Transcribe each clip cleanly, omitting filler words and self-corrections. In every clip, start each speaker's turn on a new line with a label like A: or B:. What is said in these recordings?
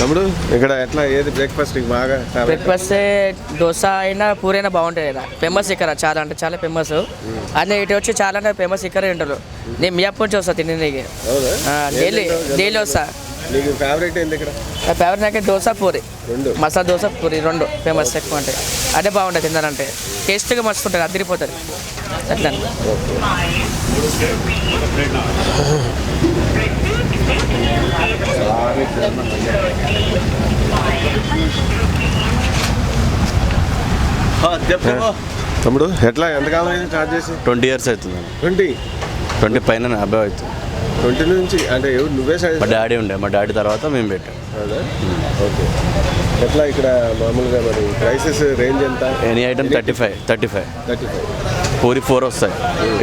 A: తమ్ముడు ఇక్కడ ఎట్లా ఏది బ్రేక్ఫాస్ట్ బాగా
B: బ్రేక్ఫాస్ట్ దోశ అయినా పూరి అయినా బాగుంటుంది ఇక్కడ ఫేమస్ ఇక్కడ చాలా అంటే చాలా ఫేమస్ అదే ఇటు వచ్చి చాలా అంటే ఫేమస్ ఇక్కడ ఉంటారు. నేను మియాపూర్ నుంచి వస్తా తినడానికి డైలీ వస్తా.
A: నీకు ఫేవరెట్ ఏంటి ఇక్కడ?
B: ఫేవరెట్ నాకు దోశ పూరి, మసాలా దోశ పూరి రెండు ఫేమస్ ఎక్కువ ఉంటాయి. అదే బాగుంటుంది తిన్నారంటే టేస్ట్గా మస్తు ఉంటుంది, అదిరిపోతుంది అట్లా.
A: తమ్ముడు ఎట్లా ఎంతకాలం అయింది స్టార్ట్ చేసి?
C: 20 years అవుతుంది.
A: 20
C: పైన అబ్బాయి అవుతుంది.
A: 20 నుంచి అంటే నువ్వే
C: మా డాడీ ఉండే, మా డాడీ తర్వాత మేము పెట్టాం.
A: ఓకే. ఎట్లా ఇక్కడ మామూలుగా మరి ప్రైసెస్ రేంజ్ ఎంత?
C: Any item 35. పూరి 4 వస్తాయి,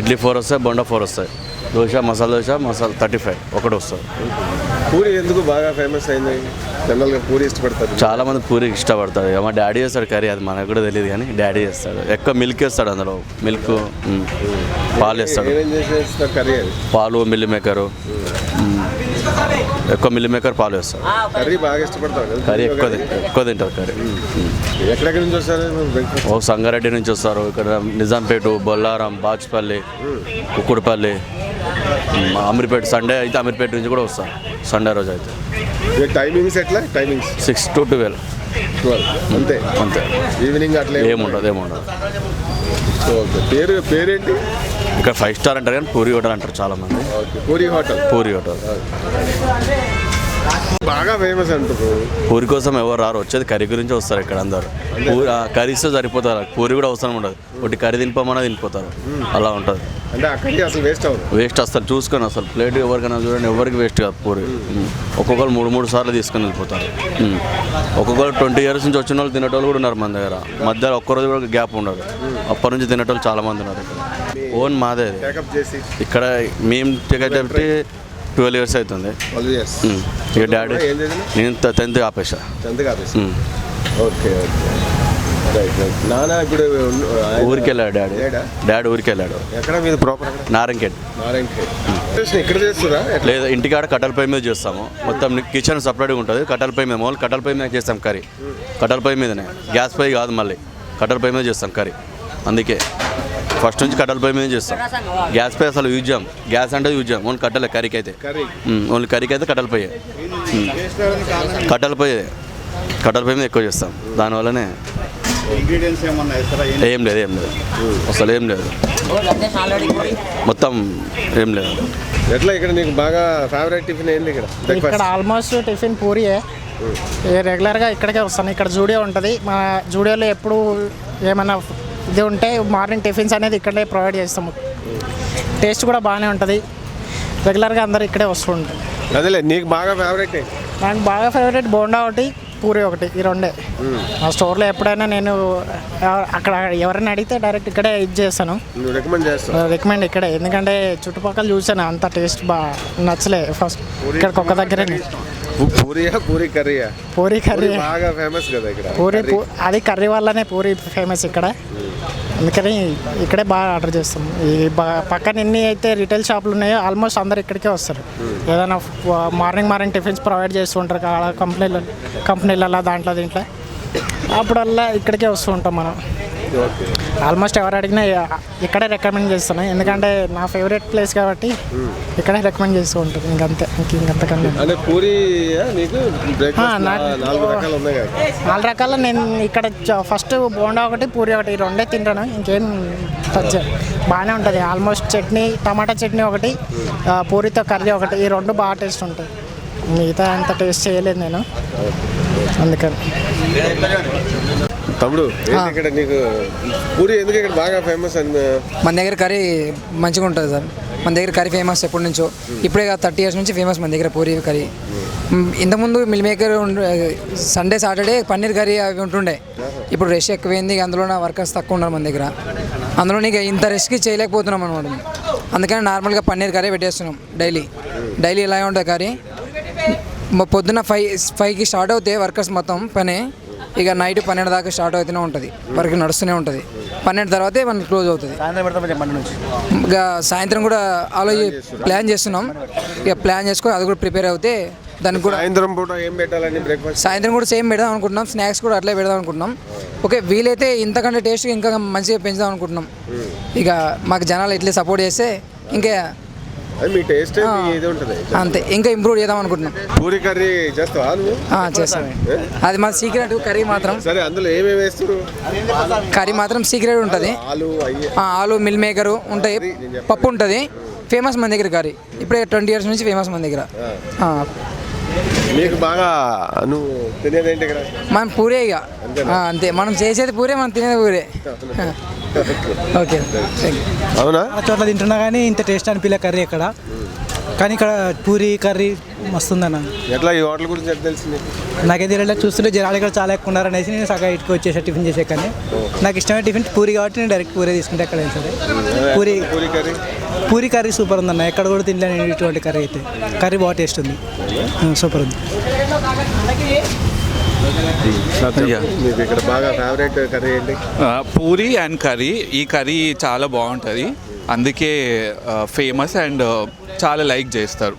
C: ఇడ్లీ 4 వస్తాయి, బొండా 4 వస్తాయి, దోశ మసాలా 35 ఒకటి వస్తుంది.
A: పూరి ఎందుకు బాగా ఫేమస్ అయింది? జనరల్గా పూరి ఇష్టపడతారు
C: చాలా మంది పూరి ఇష్టపడతారు. మా డాడీ చేస్తాడు కర్రీ, అది మనకు కూడా తెలియదు కానీ డాడీ చేస్తాడు. ఎక్కువ మిల్క్ వేస్తాడు, అందులో మిల్క్ పాలు వేస్తాడు.
A: కర్రీ అది
C: పాలు మిల్లి మేకరు, ఎక్కువ మిల్లి మేకర్ పాలు వేస్తాడు.
A: కర్రీ బాగా ఇష్టపడతారు.
C: కర్రీ ఎక్కువ తింటారు కర్రీ.
A: ఎక్కడెక్కడి నుంచి వస్తారు?
C: సంగారెడ్డి నుంచి వస్తారు, ఇక్కడ నిజాంపేట, బొల్లారం, బాచుపల్లి, కుక్కుడుపల్లి, అమీర్పేట. సండే అయితే అమీర్పేట నుంచి కూడా వస్తారు, సండే రోజు అయితే.
A: టైమింగ్స్ ఎట్లా? టైమింగ్స్
C: 6 to 12
A: అంతే. ఈవినింగ్ అట్లా
C: ఏముండదు.
A: పేరేంటి?
C: ఇక్కడ 5 star అంటారు కానీ పూరి హోటల్ అంటారు చాలా మంది.
A: పూరి హోటల్ బాగా ఫేమస్ అంటారు.
C: పూరి కోసం ఎవరు రారు, వచ్చేది కర్రీ గురించి వస్తారు ఇక్కడ అందరు. కర్రీస్తే సరిపోతారు, పూరి కూడా అవసరం ఉండదు. ఒకటి కర్రీ తినిపోమన్నా తినిపోతారు, అలా ఉంటుంది.
A: అంటే అక్కడికి అసలు వేస్ట్
C: అసలు చూసుకొని అసలు ప్లేట్ ఎవరికైనా చూడండి, ఎవరికి వేస్ట్ కాదు పూరి. ఒక్కొక్కరు 3 సార్లు తీసుకొని వెళ్ళిపోతారు. ఒక్కొక్కరు 20 years నుంచి వచ్చిన వాళ్ళు తినేటోళ్ళు కూడా ఉన్నారు మన దగ్గర. మధ్యలో ఒక్కరోజు కూడా గ్యాప్ ఉండదు, అప్పటి నుంచి తినేటోళ్ళు చాలా మంది ఉన్నారు ఇక్కడ. ఓన్ మాదే ఇక్కడ. మేము టికెట్ 12 years అవుతుంది. ఇక డాడీ నేను 10th ఆపేసా.
A: ఓకే. నాన్న ఇప్పుడు
C: ఊరికి వెళ్ళాడు డాడీ ఊరికి వెళ్ళాడు.
A: ఎక్కడ మీద ప్రాపర్?
C: నారాయణఖేడ్.
A: ఇక్కడ చేస్తుందా?
C: లేదా ఇంటికాడ కట్టెల పొయ్యి మీద చేస్తాము. మొత్తం కిచెన్ సపరేట్గా ఉంటుంది. కట్టెల పొయ్యి మీద మామూలు కట్టెల పొయ్యి మీద చేస్తాం కర్రీ. కట్టెల పొయ్యి మీదనే, గ్యాస్ పొయ్యి కాదు, మళ్ళీ కట్టెల పొయ్యి మీద చేస్తాం కర్రీ. అందుకే ఫస్ట్ నుంచి కట్టెల పొయ్యి మీద చేస్తాం. గ్యాస్ పొయ్యి అసలు యూజ్ చేయం. గ్యాస్ అంటే యూజ్ చేయం, ఓన్లీ కట్టెలే కర్రీకి అయితే. ఓన్లీ కర్రీకి అయితే కట్టెల పొయ్యి మీద ఎక్కువ చేస్తాం. దానివల్లనే ఏం లేదు అసలు ఏం లేదు, మొత్తం ఏం లేదు.
A: ఎట్లా ఇక్కడ నీకు బాగా ఫేవరెట్ టిఫిన్ ఏంటి?
D: ఇక్కడ ఆల్మోస్ట్ టిఫిన్ పూరియే. రెగ్యులర్గా ఇక్కడికే వస్తాను. ఇక్కడ జూడియో ఉంటుంది, మా జూడియోలో ఎప్పుడు ఏమైనా ఇది ఉంటే మార్నింగ్ టిఫిన్స్ అనేది ఇక్కడే ప్రొవైడ్ చేస్తాము. టేస్ట్ కూడా బాగానే ఉంటుంది. రెగ్యులర్గా అందరు ఇక్కడే వస్తూ ఉంటారు.
A: అదేలే, నీకు బాగా ఫేవరెట్?
D: నాకు బాగా ఫేవరెట్ బోండా ఒకటి, పూరి ఒకటి, ఈ రెండే. మా స్టోర్లో ఎప్పుడైనా నేను అక్కడ ఎవరైనా అడిగితే డైరెక్ట్ ఇక్కడే ఇది చేస్తాను, రికమెండ్ ఇక్కడే. ఎందుకంటే చుట్టుపక్కల చూసాను, అంత టేస్ట్ బాగా నచ్చలే. ఫస్ట్ ఇక్కడికి ఒక దగ్గరే
A: పూరి కర్రీ బాగా ఫేమస్ కదా ఇక్కడ.
D: అది కర్రీ వల్లనే పూరి ఫేమస్ ఇక్కడ. అందుకని ఇక్కడే బాగా ఆర్డర్ చేస్తాం. ఈ పక్కన ఎన్ని అయితే రిటైల్ షాపులు ఉన్నాయో ఆల్మోస్ట్ అందరు ఇక్కడికే వస్తారు. ఏదైనా మార్నింగ్ టిఫిన్స్ ప్రొవైడ్ చేస్తూ ఉంటారు కంపెనీలలో, దీంట్లో అప్పుడల్లా ఇక్కడికే వస్తూ ఉంటాం మనం. ఆల్మోస్ట్ ఎవరు అడిగినా ఇక్కడే రికమెండ్ చేస్తాను, ఎందుకంటే నా ఫేవరెట్ ప్లేస్ కాబట్టి ఇక్కడే రికమెండ్ చేస్తూ ఉంటాను. ఇంకంతకన్నా 4 రకాల నేను ఇక్కడ ఫస్ట్ బోండా ఒకటి, పూరి ఒకటి, ఈ రెండే తింటాను. ఇంకేం టచ్ బాగానే ఉంటుంది. ఆల్మోస్ట్ చట్నీ, టమాటా చట్నీ ఒకటి, పూరితో కర్రీ ఒకటి, ఈ రెండు బాగా టేస్ట్ ఉంటాయి. మిగతా అంత టేస్ట్ చేయలేదు నేను, అందుకని.
A: తమ్ముడు ఇక్కడ నీకు పూరి ఎందుకు ఇక్కడ బాగా ఫేమస్?
E: మన దగ్గర కర్రీ మంచిగా ఉంటుంది సార్. మన దగ్గర కర్రీ ఫేమస్ ఎప్పటి నుంచో, ఇప్పుడే 30 years నుంచి ఫేమస్ మన దగ్గర పూరి కర్రీ. ఇంతకుముందు meal maker Sunday Saturday paneer curry అవి ఉంటుండే. ఇప్పుడు రష్ ఎక్కువైంది, అందులో వర్కర్స్ తక్కువ ఉన్నారు మన దగ్గర. అందులో నీకు ఇంత రిస్క్ చేయలేకపోతున్నాం అనమాట. అందుకని నార్మల్గా పన్నీర్ కర్రీ పెట్టేస్తున్నాం డైలీ ఇలా ఉంటుంది కర్రీ. పొద్దున్న 5కి స్టార్ట్ అవుతే వర్కర్స్ మొత్తం పని, ఇక నైట్ 12 దాకా స్టార్ట్ అవుతూనే ఉంటుంది, వర్క్ నడుస్తూనే ఉంటుంది. 12 తర్వాతే మనకి క్లోజ్ అవుతుంది. ఇక సాయంత్రం కూడా ప్లాన్ చేస్తున్నాం. ఇక ప్లాన్ చేసుకొని అది కూడా ప్రిపేర్ అవుతే దానికి కూడా
A: సాయంత్రం పూట ఏం పెట్టాలని బ్రేక్ఫాస్ట్?
E: సాయంత్రం కూడా సేమ్ పెడదాం అనుకుంటున్నాం, స్నాక్స్ కూడా అట్లే పెడదాం అనుకుంటున్నాం. ఓకే, వీలైతే ఇంతకంటే టేస్ట్ ఇంకా మంచిగా పెంచుదాం అనుకుంటున్నాం. ఇక మాకు జనాలు ఇట్లే సపోర్ట్ చేస్తే ఇంకా
A: అది మీ టేస్ట్ ఇది ఉంటుంది.
E: అంతే, ఇంకా ఇంప్రూవ్ చేద్దాం అనుకుంటున్నాం.
A: పూరి కర్రీ చేస్తావా నువ్వు?
E: చేస్తాం. అది మా సీక్రెట్ కర్రీ మాత్రం.
A: సరే, అందులో ఏమేమి వేస్తారు?
E: కర్రీ మాత్రం సీక్రెట్ ఉంటుంది. ఆలు మిల్ మేకరు ఉంటాయి, పప్పు ఉంటుంది. ఫేమస్ మన దగ్గర కర్రీ. ఇప్పుడే 20 years నుంచి ఫేమస్ మన దగ్గర.
A: మీకు బాగా నువ్వు తినేది ఏంటి ఇక్కడ?
E: మనం పూరే ఇక అంతే, మనం చేసేది పూరే, మనం తినేది పూరే. Okay, thank you.
A: అవునా?
F: చాలా చోట్ల తింటున్నా కానీ ఇంత టేస్ట్ అనిపించలే కర్రీ ఇక్కడ. కానీ ఇక్కడ పూరి కర్రీ మస్తుందన్న.
A: ఎట్లా ఈ హోటల్ గురించి ఎట్లా తెలిసింది?
F: నాకే తెలియలేదు, చూస్తుంటే జనాలు ఇక్కడ చాలా ఎక్కువ ఉన్నారనేసి నేను సగం ఇటుకు వచ్చేసా టిఫిన్ చేసే. కానీ నాకు ఇష్టమైన టిఫిన్ పూరి కాబట్టి నేను డైరెక్ట్ పూరే తీసుకుంటే ఎక్కడ సరే. పూరి కర్రీ సూపర్ ఉందన్న, ఎక్కడ కూడా తినలేను ఇటువంటి కర్రీ అయితే. కర్రీ బాగా టేస్ట్ ఉంది, సూపర్ ఉంది.
A: మీకు ఇక్కడ బాగా ఫేవరెట్ కర్రీ ఏంటి?
G: Puri and curry. ఈ కర్రీ చాలా బాగుంటుంది, అందుకే ఫేమస్ అండ్ చాలా లైక్ చేస్తారు.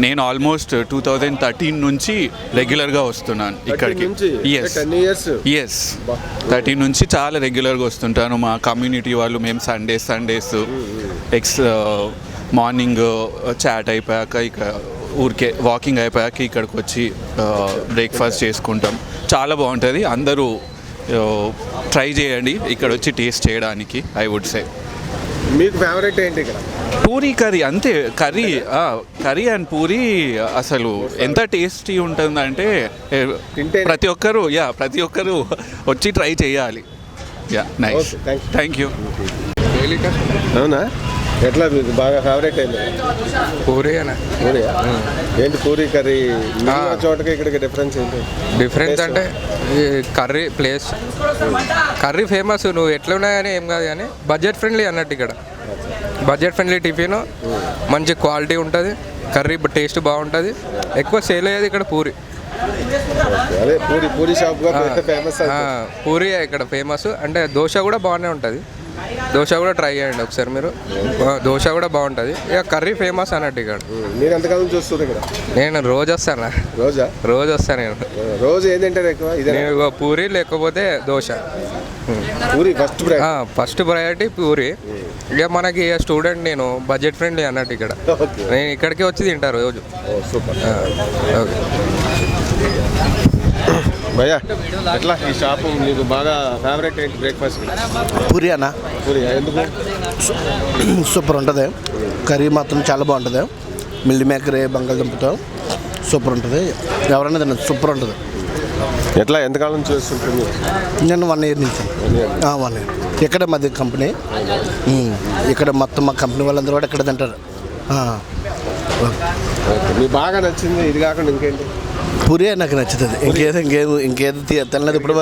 G: నేను ఆల్మోస్ట్ 2013 నుంచి రెగ్యులర్గా వస్తున్నాను ఇక్కడికి. ఎస్ 13 నుంచి చాలా రెగ్యులర్గా వస్తుంటాను. మా కమ్యూనిటీ వాళ్ళు మేము సండేస్ మార్నింగ్ చాట్ అయిపోయాక ఇక ఊరికే వాకింగ్ అయిపోయాక ఇక్కడికి వచ్చి బ్రేక్ఫాస్ట్ చేసుకుంటాం. చాలా బాగుంటుంది, అందరూ ట్రై చేయండి ఇక్కడ వచ్చి టేస్ట్ చేయడానికి. I would say.
A: మీకు ఫేవరెట్ ఏంటి ఇక్కడ?
G: పూరి కర్రీ. అంతే, కర్రీ అండ్ పూరి అసలు ఎంత టేస్టీ ఉంటుందంటే ప్రతి ఒక్కరు వచ్చి ట్రై చేయాలి. Nice, thank you.
A: అవునా? ఎట్లా మీకు బాగా ఫేవరెట్ ఏంటి?
H: పూరి అన్న.
A: పూరియా? ఏంటి పూరి కర్రీ చోటకి ఇక్కడికి డిఫరెన్స్ ఏంటి?
H: డిఫరెన్స్ అంటే ఈ కర్రీ ప్లేస్, కర్రీ ఫేమస్. నువ్వు ఎట్లా ఉన్నా కానీ ఏం కాదు, కానీ బడ్జెట్ ఫ్రెండ్లీ అన్నట్టు ఇక్కడ. బడ్జెట్ ఫ్రెండ్లీ టిఫిన్, మంచి క్వాలిటీ ఉంటుంది, కర్రీ టేస్ట్ బాగుంటుంది. ఎక్కువ సేల్ అయ్యేది ఇక్కడ పూరి.
A: అదే పూరి షాప్ ఫేమస్.
H: పూరి ఇక్కడ ఫేమస్. అంటే దోశ కూడా బాగానే ఉంటుంది, దోశ కూడా ట్రై చేయండి ఒకసారి మీరు. దోశ కూడా బాగుంటుంది. ఇక కర్రీ ఫేమస్ అన్నట్టు ఇక్కడ.
A: మీరు ఎంతకాలం చూస్తారు ఇక్కడ?
H: నేను రోజు వస్తాను. రోజు వస్తాను నేను.
A: రోజు ఏంటంటే ఎక్కువ
H: నేను పూరి లేకపోతే దోశ.
A: Puri
H: first priority puri. ఇక మనకి స్టూడెంట్, నేను బడ్జెట్ ఫ్రెండ్లీ అన్నట్టు ఇక్కడ. నేను ఇక్కడికి వచ్చి తింటాను రోజు. ఓకే
A: భయ్యా, ఎట్లా ఈ షాపు మీకు బాగా ఫేవరెట్ ఏంటి బ్రేక్ఫాస్ట్?
I: పూరి అన్న.
A: పూరి ఎందుకు?
I: సూపర్ ఉంటుంది, కర్రీ మాత్రం చాలా బాగుంటుంది. మిల్ మేకర్ బంగాళదుంపతో సూపర్ ఉంటుంది. ఎవరైనా తినదు, సూపర్ ఉంటుంది.
A: ఎట్లా ఎంతకాలం చేస్తుంటుంది?
I: నేను 1 year నుంచి. 1 year. ఇక్కడ మాది కంపెనీ. ఇక్కడ మొత్తం మా కంపెనీ వాళ్ళందరూ కూడా ఇక్కడ తింటారు.
A: మీకు బాగా నచ్చింది ఇది కాకుండా ఇంకేంటి?
I: పూరి నాకు నచ్చుతుంది. ఇంకేది తినలేదు ఇప్పటి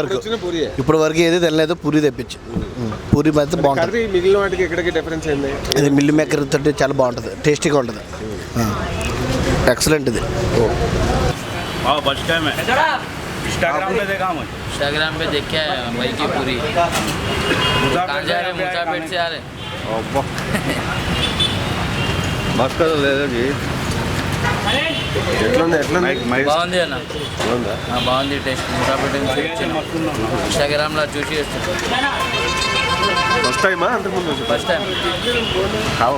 I: వరకు ఏది తినలేదు. పూరి తెప్పించి పూరి అయితే బాగుంటుంది.
A: మిగిలిన వాటికి ఎక్కడికి డిఫరెన్స్ ఏంటి?
I: ఇది మిల్ మేకర్ తోటి చాలా బాగుంటుంది, టేస్టీగా ఉంటుంది. ఎక్సలెంట్ ఇది.
B: इंस्टाग्राम पे देख के आए हैं भाई की पूरी. कहाँ जा रहे? मुसापेट से आ रहे.
C: బస్ కదా లేదా జీ?
B: బాగుంది అన్న, బాగుంది టేస్ట్. ముసాపేట నుంచి వచ్చిన ఇన్స్టాగ్రామ్లో చూసి
A: ఫస్ట్ టైమా? అంతకుముందు
B: ఫస్ట్ టైం.
A: కావు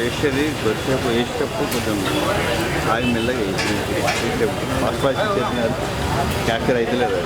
C: వేసేది దొరికినప్పుడు వేసేటప్పుడు కొంచెం ఆయిల్ మెల్లగా వేసేటప్పుడు ఫాస్ట్ చేసినారు, క్యాప్చర్ అవుతలేదు.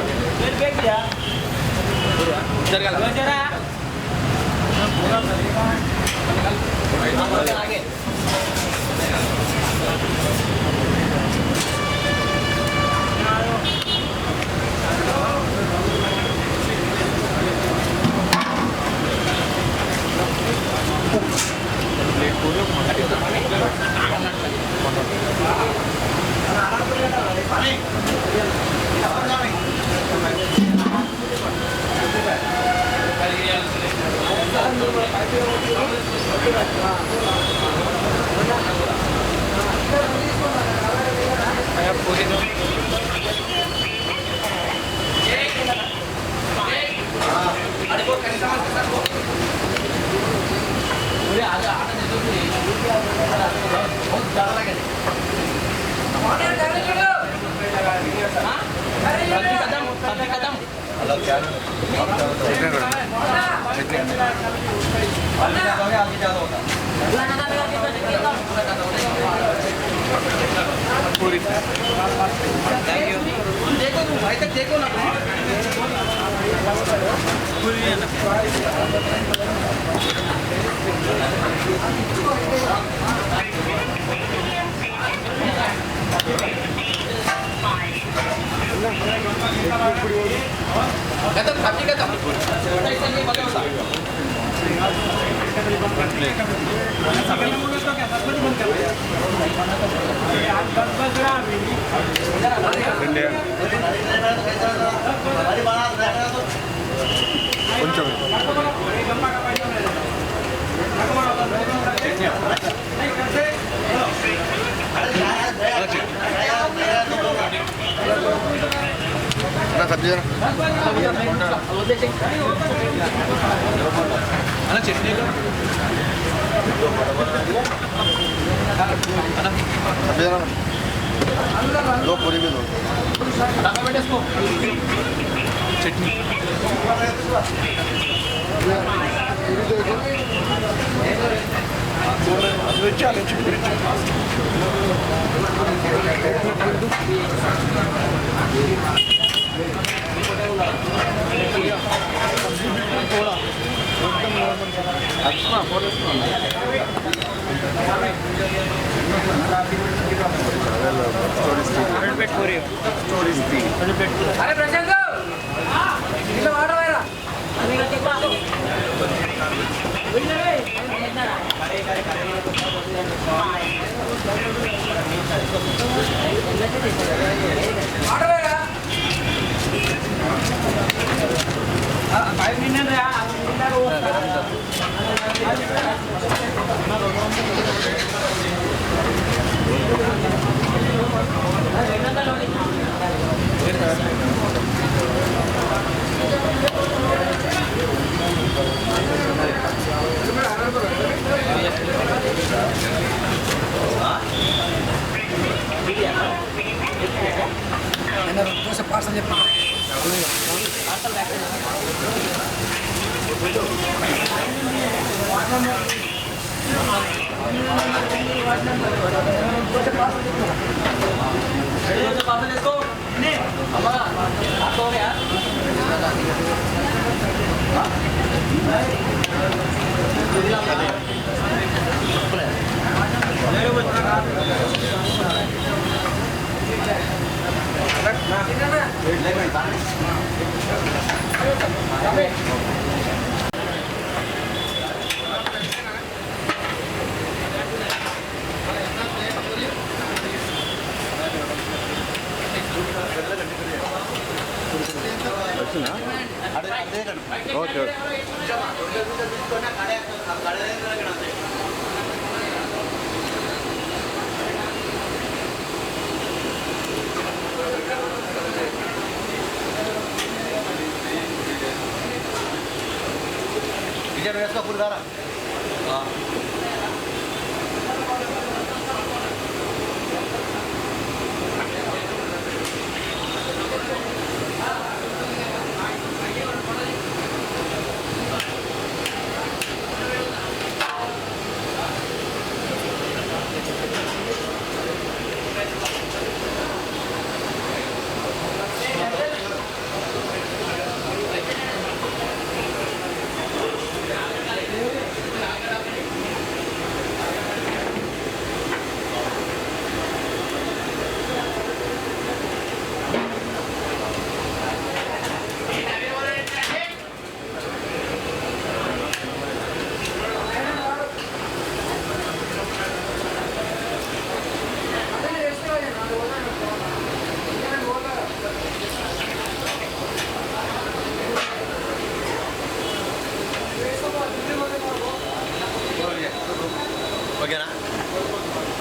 C: ఓకేనా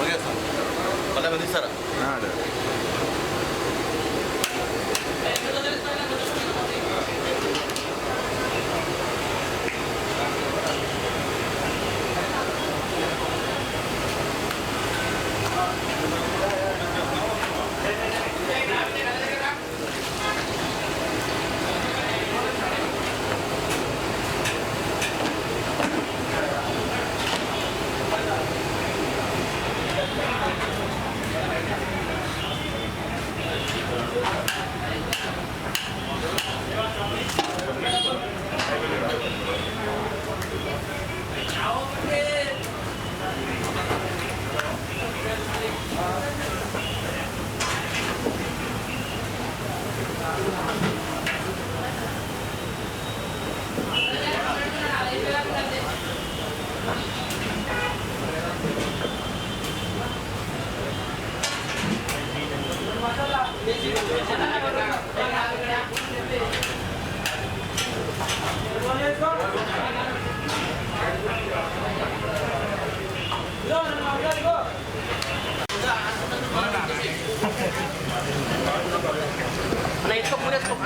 C: ఓకే సార్ మళ్ళీ మంది ఇస్తారా
D: చేసుకో